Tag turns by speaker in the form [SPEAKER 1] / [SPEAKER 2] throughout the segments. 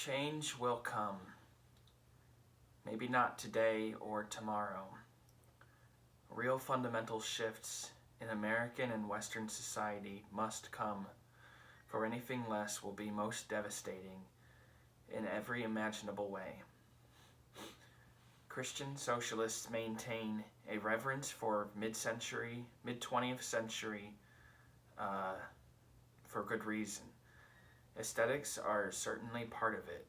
[SPEAKER 1] Change will come. Maybe not today or tomorrow. Real fundamental shifts in American and Western society must come, for anything less will be most devastating in every imaginable way. Christian socialists maintain a reverence for mid-20th century for good reason. Aesthetics are certainly part of it.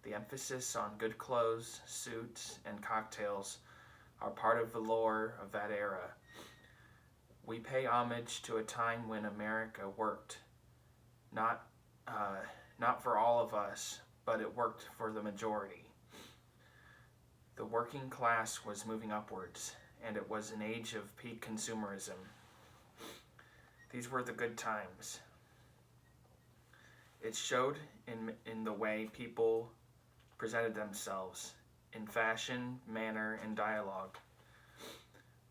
[SPEAKER 1] The emphasis on good clothes, suits, and cocktails are part of the lore of that era. We pay homage to a time when America worked, not for all of us, but it worked for the majority. The working class was moving upwards, and it was an age of peak consumerism. These were the good times. It showed in the way people presented themselves, in fashion, manner, and dialogue.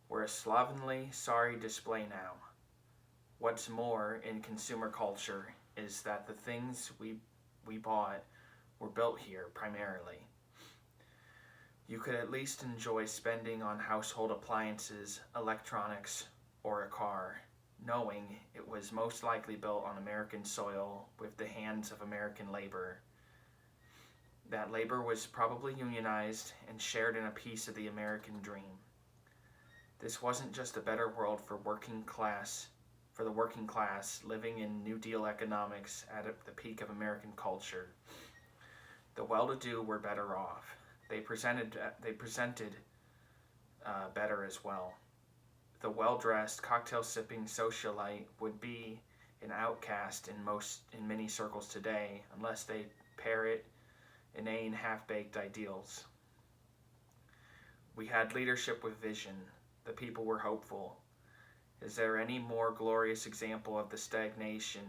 [SPEAKER 1] We're a slovenly, sorry display now. What's more, in consumer culture, is that the things we bought were built here, primarily. You could at least enjoy spending on household appliances, electronics, or a car, knowing it was most likely built on American soil with the hands of American labor. That labor was probably unionized and shared in a piece of the American dream. This wasn't just a better world for the working class living in New Deal economics at the peak of American culture. The well-to-do were better off. They presented better as well. The well-dressed, cocktail-sipping socialite would be an outcast in many circles today, unless they parrot inane, half-baked ideals. We had leadership with vision. The people were hopeful. Is there any more glorious example of the stagnation?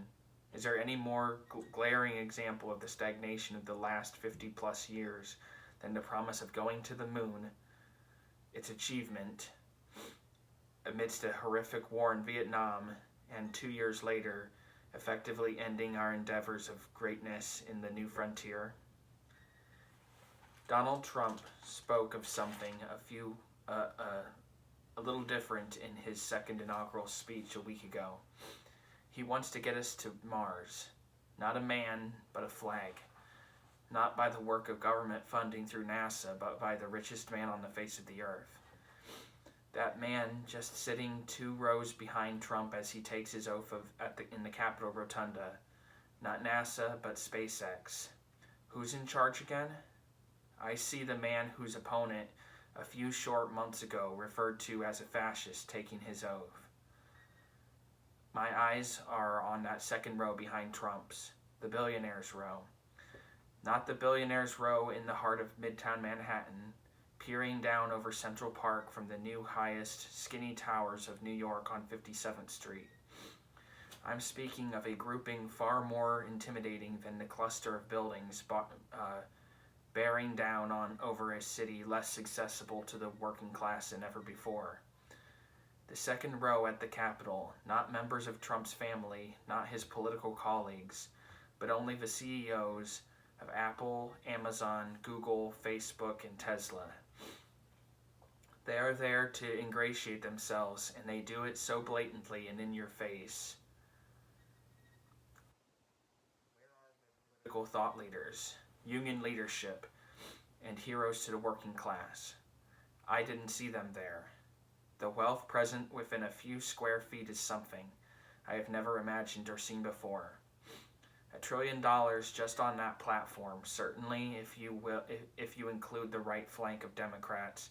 [SPEAKER 1] Is there any more glaring example of the stagnation of the last 50-plus years than the promise of going to the moon, its achievement, amidst a horrific war in Vietnam, and 2 years later, effectively ending our endeavors of greatness in the new frontier? Donald Trump spoke of something a little different in his second inaugural speech a week ago. He wants to get us to Mars, not a man, but a flag. Not by the work of government funding through NASA, but by the richest man on the face of the earth. That man just sitting 2 rows behind Trump as he takes his oath in the Capitol Rotunda. Not NASA, but SpaceX. Who's in charge again? I see the man whose opponent a few short months ago referred to as a fascist taking his oath. My eyes are on that second row behind Trump's, the billionaires row. Not the billionaires row in the heart of Midtown Manhattan, peering down over Central Park from the new highest skinny towers of New York on 57th Street. I'm speaking of a grouping far more intimidating than the cluster of buildings bearing down over a city less accessible to the working class than ever before. The second row at the Capitol, not members of Trump's family, not his political colleagues, but only the CEOs of Apple, Amazon, Google, Facebook, and Tesla. They are there to ingratiate themselves, and they do it so blatantly and in your face. Where are the political thought leaders, union leadership, and heroes to the working class? I didn't see them there. The wealth present within a few square feet is something I have never imagined or seen before. $1 trillion just on that platform, certainly if you include the right flank of Democrats,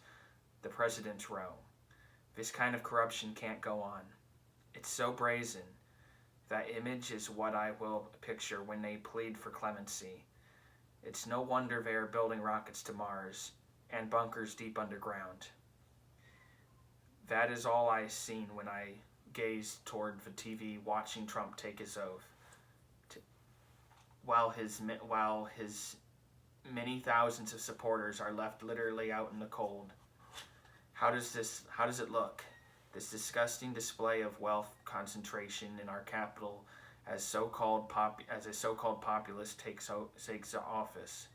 [SPEAKER 1] the president's row. This kind of corruption can't go on. It's so brazen. That image is what I will picture when they plead for clemency. It's no wonder they are building rockets to Mars and bunkers deep underground. That is all I've seen when I gazed toward the TV watching Trump take his oath. While his many thousands of supporters are left literally out in the cold. How does it look? This disgusting display of wealth concentration in our capital as a so-called populist takes office.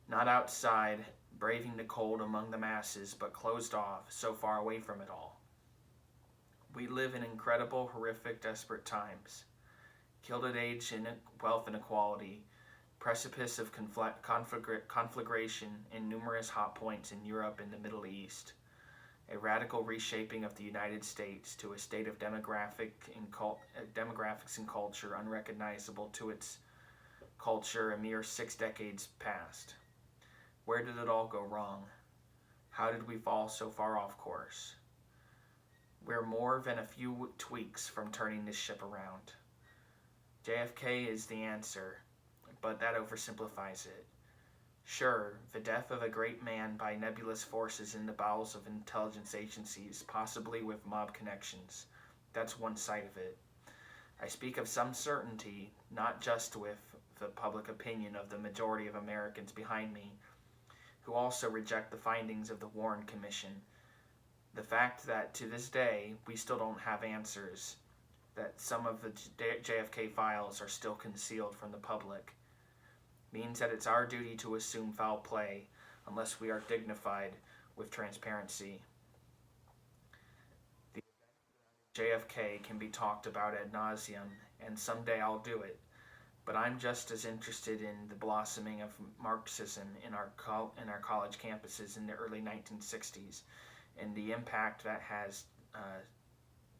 [SPEAKER 1] Not outside, braving the cold among the masses, but closed off, so far away from it all. We live in incredible, horrific, desperate times. Gilded age in wealth inequality, precipice of conflagration in numerous hot points in Europe and the Middle East, a radical reshaping of the United States to a state of demographics and culture unrecognizable to its culture a mere 6 decades past. Where did it all go wrong? How did we fall so far off course? We're more than a few tweaks from turning this ship around. JFK is the answer, but that oversimplifies it. Sure, the death of a great man by nebulous forces in the bowels of intelligence agencies, possibly with mob connections. That's one side of it. I speak of some certainty, not just with the public opinion of the majority of Americans behind me, who also reject the findings of the Warren Commission. The fact that to this day we still don't have answers, that some of the JFK files are still concealed from the public, means that it's our duty to assume foul play unless we are dignified with transparency. The JFK can be talked about ad nauseum, and someday I'll do it, but I'm just as interested in the blossoming of Marxism in our college campuses in the early 1960s and the impact that has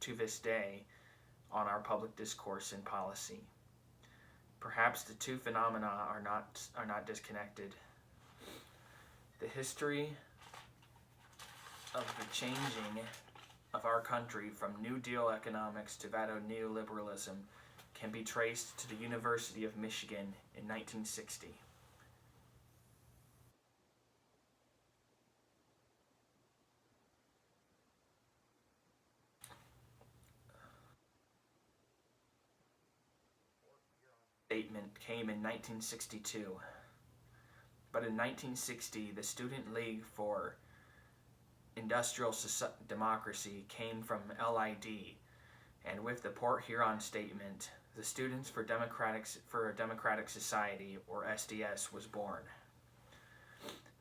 [SPEAKER 1] to this day on our public discourse and policy. Perhaps the two phenomena are not disconnected. The history of the changing of our country from New Deal economics to that of neoliberalism can be traced to the University of Michigan in 1960. Statement came in 1962. But in 1960, the Student League for Industrial Democracy came from LID, and with the Port Huron Statement, the Students for a Democratic Society, or SDS, was born.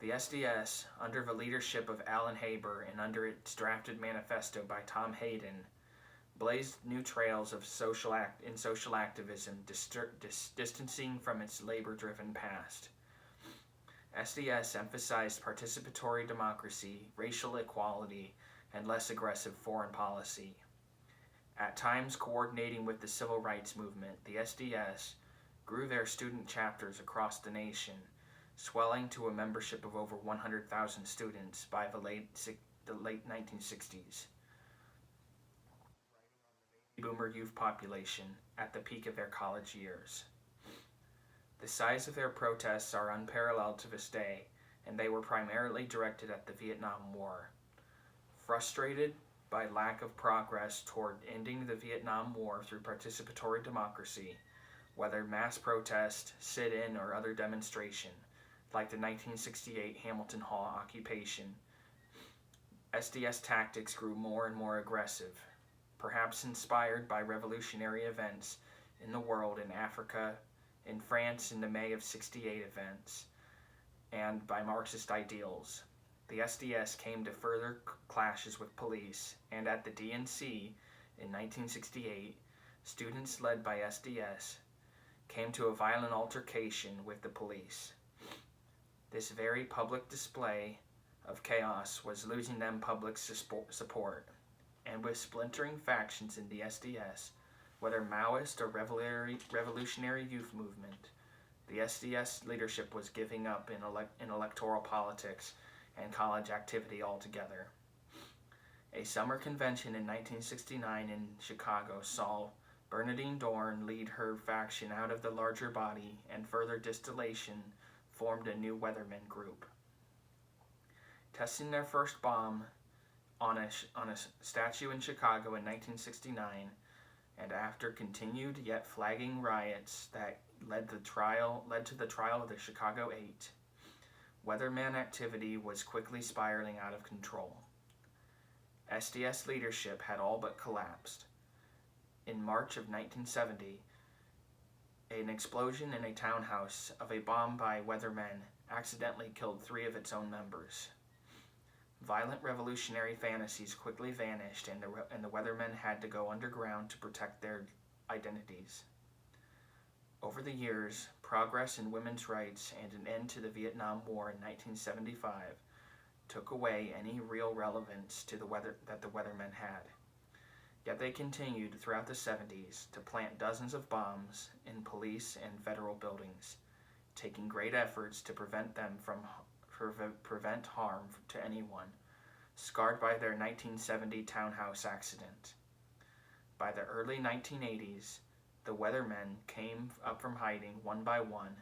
[SPEAKER 1] The SDS, under the leadership of Alan Haber and under its drafted manifesto by Tom Hayden, blazed new trails of social activism, distancing from its labor-driven past. SDS emphasized participatory democracy, racial equality, and less aggressive foreign policy. At times coordinating with the civil rights movement, the SDS grew their student chapters across the nation, swelling to a membership of over 100,000 students by the late 1960s. Boomer youth population at the peak of their college years. The size of their protests are unparalleled to this day, and they were primarily directed at the Vietnam War. Frustrated by lack of progress toward ending the Vietnam War through participatory democracy, whether mass protest, sit-in, or other demonstration, like the 1968 Hamilton Hall occupation, SDS tactics grew more and more aggressive, perhaps inspired by revolutionary events in the world in Africa, in France in the May of '68 events, and by Marxist ideals. The SDS came to further clashes with police, and at the DNC in 1968, students led by SDS came to a violent altercation with the police. This very public display of chaos was losing them public support, and with splintering factions in the SDS, whether Maoist or revolutionary youth movement, the SDS leadership was giving up in electoral politics and college activity altogether. A summer convention in 1969 in Chicago saw Bernadine Dorn lead her faction out of the larger body, and further distillation formed a new weathermen group. Testing their first bomb on a statue in Chicago in 1969, and after continued yet flagging riots that led to the trial of the Chicago 8, weatherman activity was quickly spiraling out of control. SDS leadership had all but collapsed. In March of 1970, an explosion in a townhouse of a bomb by weathermen accidentally killed 3 of its own members. Violent revolutionary fantasies quickly vanished, and the weathermen had to go underground to protect their identities. Over the years, progress in women's rights and an end to the Vietnam War in 1975 took away any real relevance to the weathermen had. Yet they continued throughout the 70s to plant dozens of bombs in police and federal buildings, taking great efforts to prevent harm to anyone scarred by their 1970 townhouse accident. By the early 1980s, the weathermen came up from hiding one by one,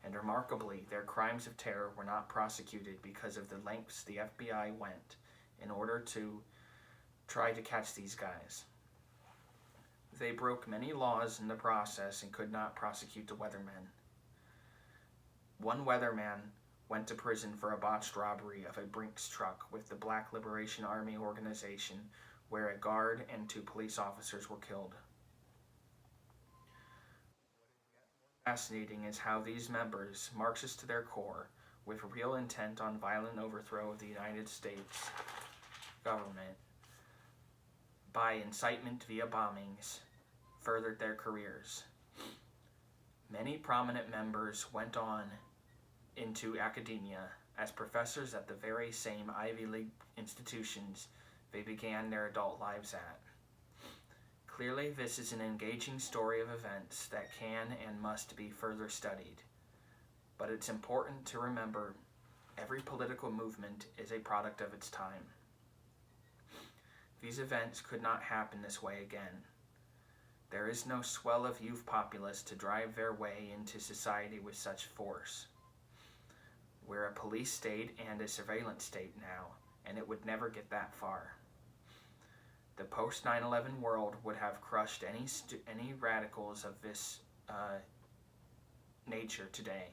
[SPEAKER 1] and remarkably, their crimes of terror were not prosecuted because of the lengths the FBI went in order to try to catch these guys. They broke many laws in the process and could not prosecute the weathermen. One weatherman went to prison for a botched robbery of a Brinks truck with the Black Liberation Army organization, where a guard and 2 police officers were killed. Fascinating is how these members, Marxist to their core, with real intent on violent overthrow of the United States government by incitement via bombings, furthered their careers. Many prominent members went on into academia as professors at the very same Ivy League institutions they began their adult lives at. Clearly, this is an engaging story of events that can and must be further studied. But it's important to remember every political movement is a product of its time. These events could not happen this way again. There is no swell of youth populace to drive their way into society with such force. We're a police state and a surveillance state now, and it would never get that far. The post-9/11 world would have crushed any radicals of this nature today,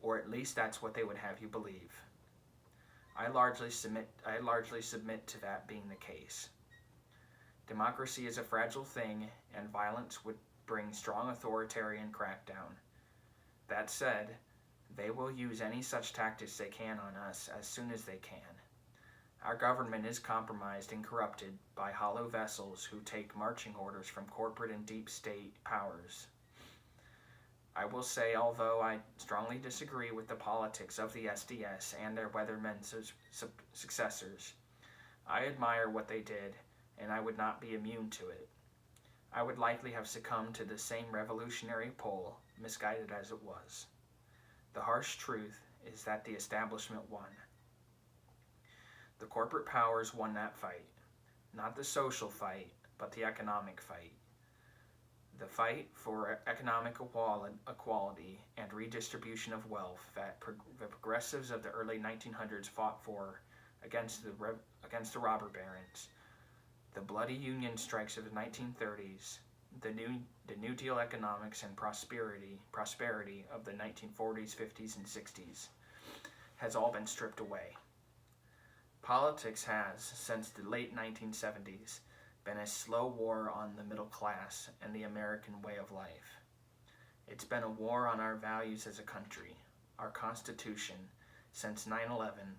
[SPEAKER 1] or at least that's what they would have you believe. I largely submit to that being the case. Democracy is a fragile thing, and violence would bring strong authoritarian crackdown. That said, they will use any such tactics they can on us as soon as they can. Our government is compromised and corrupted by hollow vessels who take marching orders from corporate and deep state powers. I will say, although I strongly disagree with the politics of the SDS and their weathermen successors, I admire what they did, and I would not be immune to it. I would likely have succumbed to the same revolutionary pull, misguided as it was. The harsh truth is that the establishment won. The corporate powers won that fight. Not the social fight, but the economic fight. The fight for economic equality and redistribution of wealth that the progressives of the early 1900s fought for against the robber barons. The bloody union strikes of the 1930s, the New Deal economics and prosperity of the 1940s, 50s, and 60s has all been stripped away. Politics has, since the late 1970s, been a slow war on the middle class and the American way of life. It's been a war on our values as a country. Our Constitution, since 9/11,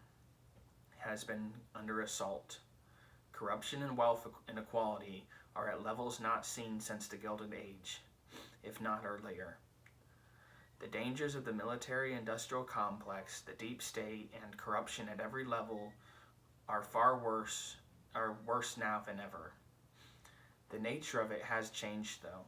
[SPEAKER 1] has been under assault. Corruption and wealth inequality are at levels not seen since the Gilded Age, if not earlier. The dangers of the military-industrial complex, the deep state, and corruption at every level are worse now than ever. The nature of it has changed, though.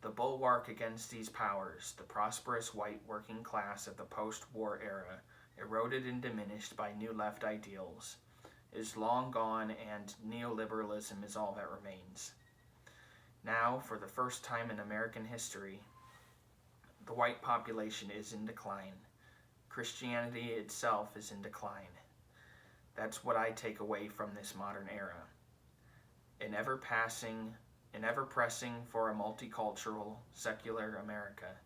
[SPEAKER 1] The bulwark against these powers, the prosperous white working class of the post-war era, eroded and diminished by new left ideals, is long gone, and neoliberalism is all that remains. Now, for the first time in American history, the white population is in decline. Christianity itself is in decline. That's what I take away from this modern era. An ever-pressing for a multicultural, secular America.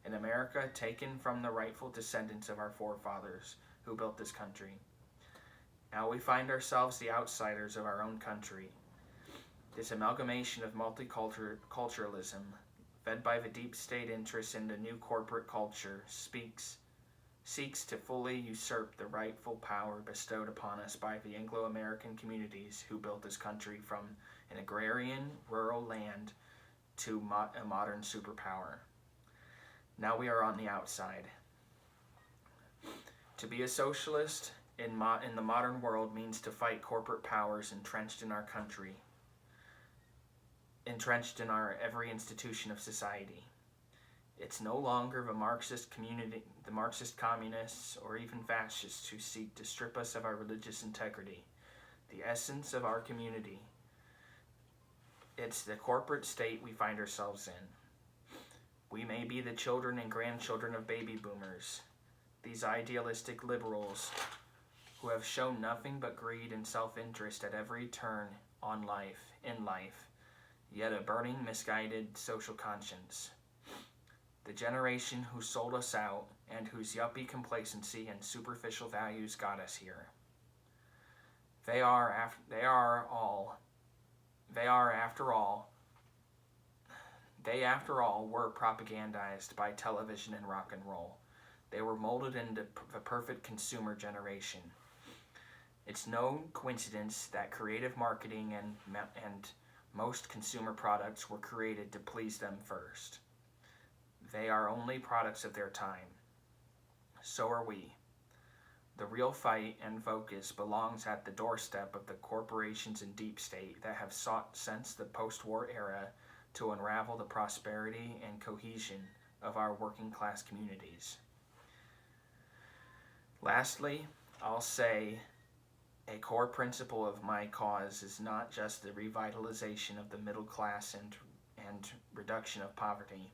[SPEAKER 1] An America taken from the rightful descendants of our forefathers who built this country. Now we find ourselves the outsiders of our own country. This amalgamation of multiculturalism, fed by the deep state interest in the new corporate culture, seeks to fully usurp the rightful power bestowed upon us by the Anglo-American communities who built this country from an agrarian, rural land to a modern superpower. Now we are on the outside. To be a socialist in the modern world means to fight corporate powers entrenched in our country, entrenched in our every institution of society. It's no longer the Marxist communists, or even fascists who seek to strip us of our religious integrity, the essence of our community. It's the corporate state we find ourselves in. We may be the children and grandchildren of baby boomers, these idealistic liberals who have shown nothing but greed and self-interest at every turn in life, yet a burning, misguided social conscience. The generation who sold us out and whose yuppie complacency and superficial values got us here. They are, after all, were propagandized by television and rock and roll. They were molded into the perfect consumer generation. It's no coincidence that creative marketing and most consumer products were created to please them first. They are only products of their time. So are we. The real fight and focus belongs at the doorstep of the corporations and deep state that have sought since the post-war era to unravel the prosperity and cohesion of our working class communities. Lastly, I'll say a core principle of my cause is not just the revitalization of the middle class and reduction of poverty.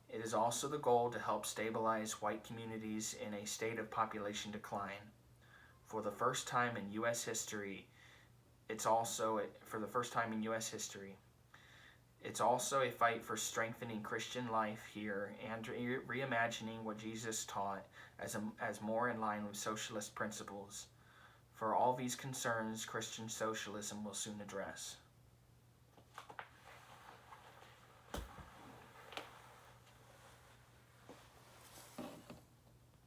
[SPEAKER 1] It is also the goal to help stabilize white communities in a state of population decline. For the first time in U.S. history, it's also a fight for strengthening Christian life here and reimagining what Jesus taught as more in line with socialist principles. For all these concerns, Christian socialism will soon address.